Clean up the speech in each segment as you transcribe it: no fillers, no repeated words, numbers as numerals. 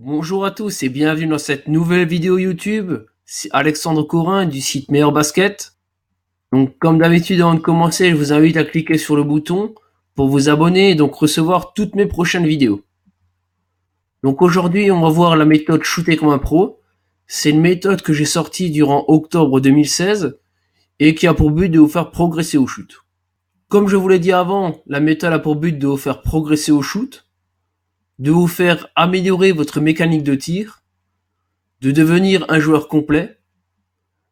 Bonjour à tous et bienvenue dans cette nouvelle vidéo YouTube. C'est Alexandre Corin du site Meilleur Basket. Donc comme d'habitude, avant de commencer, je vous invite à cliquer sur le bouton pour vous abonner et donc recevoir toutes mes prochaines vidéos. Donc aujourd'hui, on va voir la méthode shooter comme un pro. C'est une méthode que j'ai sortie durant octobre 2016 et qui a pour but de vous faire progresser au shoot. Comme je vous l'ai dit avant, la méthode a pour but de vous faire progresser au shoot, de vous faire améliorer votre mécanique de tir, de devenir un joueur complet,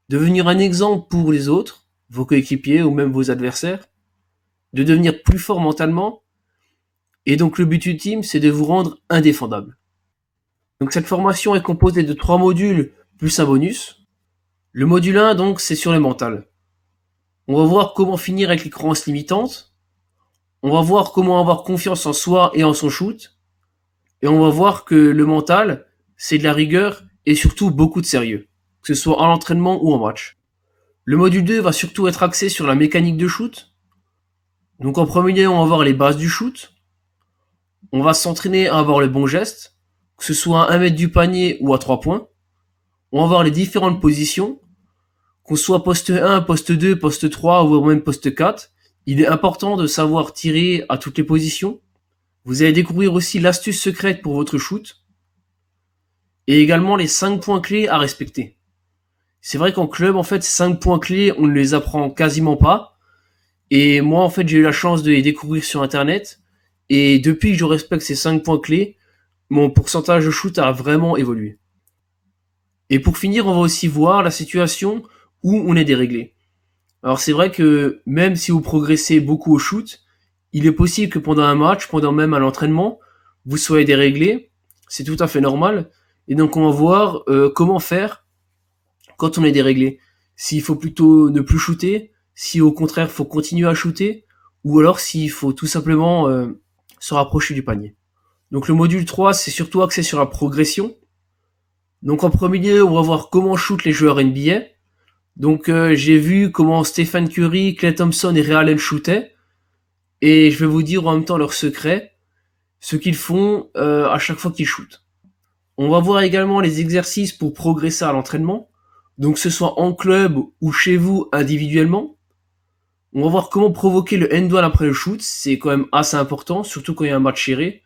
devenir un exemple pour les autres, vos coéquipiers ou même vos adversaires, de devenir plus fort mentalement, et donc le but ultime, c'est de vous rendre indéfendable. Donc cette formation est composée de 3 modules plus un bonus. Le module 1, donc, c'est sur le mental. On va voir comment finir avec les croyances limitantes, on va voir comment avoir confiance en soi et en son shoot, et on va voir que le mental, c'est de la rigueur et surtout beaucoup de sérieux, que ce soit en entraînement ou en match. Le module 2 va surtout être axé sur la mécanique de shoot. Donc en premier lieu, on va voir les bases du shoot. On va s'entraîner à avoir le bon geste, que ce soit à 1 mètre du panier ou à 3 points. On va voir les différentes positions, qu'on soit poste 1, poste 2, poste 3 ou même poste 4. Il est important de savoir tirer à toutes les positions. Vous allez découvrir aussi l'astuce secrète pour votre shoot et également les 5 points clés à respecter. C'est vrai qu'en club, en fait, ces 5 points clés, on ne les apprend quasiment pas. Et moi, en fait, j'ai eu la chance de les découvrir sur Internet. Et depuis que je respecte ces 5 points clés, mon pourcentage de shoot a vraiment évolué. Et pour finir, on va aussi voir la situation où on est déréglé. Alors c'est vrai que même si vous progressez beaucoup au shoot, il est possible que pendant un match, pendant même un entraînement, vous soyez déréglé. C'est tout à fait normal. Et donc on va voir comment faire quand on est déréglé. S'il faut plutôt ne plus shooter, si au contraire faut continuer à shooter, ou alors s'il faut tout simplement se rapprocher du panier. Donc le module 3, c'est surtout axé sur la progression. Donc en premier lieu, on va voir comment shoot les joueurs NBA. Donc j'ai vu comment Stephen Curry, Klay Thompson et Ray Allen shootaient. Et je vais vous dire en même temps leur secret, ce qu'ils font à chaque fois qu'ils shootent. On va voir également les exercices pour progresser à l'entraînement. Donc que ce soit en club ou chez vous individuellement. On va voir comment provoquer le end-one après le shoot, c'est quand même assez important, surtout quand il y a un match serré.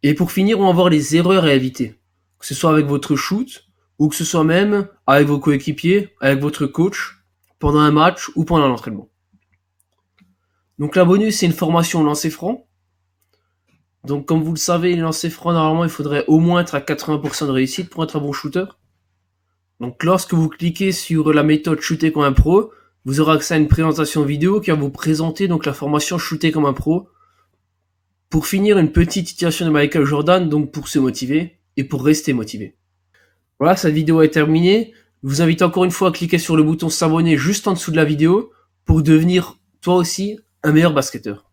Et pour finir, on va voir les erreurs à éviter, que ce soit avec votre shoot, ou que ce soit même avec vos coéquipiers, avec votre coach, pendant un match ou pendant l'entraînement. Donc la bonus, c'est une formation lancer franc. Donc comme vous le savez, les lancers francs, normalement, il faudrait au moins être à 80% de réussite pour être un bon shooter. Donc lorsque vous cliquez sur la méthode shooter comme un pro, vous aurez accès à une présentation vidéo qui va vous présenter donc la formation shooter comme un pro. Pour finir, une petite citation de Michael Jordan, donc pour se motiver et pour rester motivé. Voilà, cette vidéo est terminée. Je vous invite encore une fois à cliquer sur le bouton s'abonner juste en dessous de la vidéo pour devenir toi aussi un meilleur basketteur.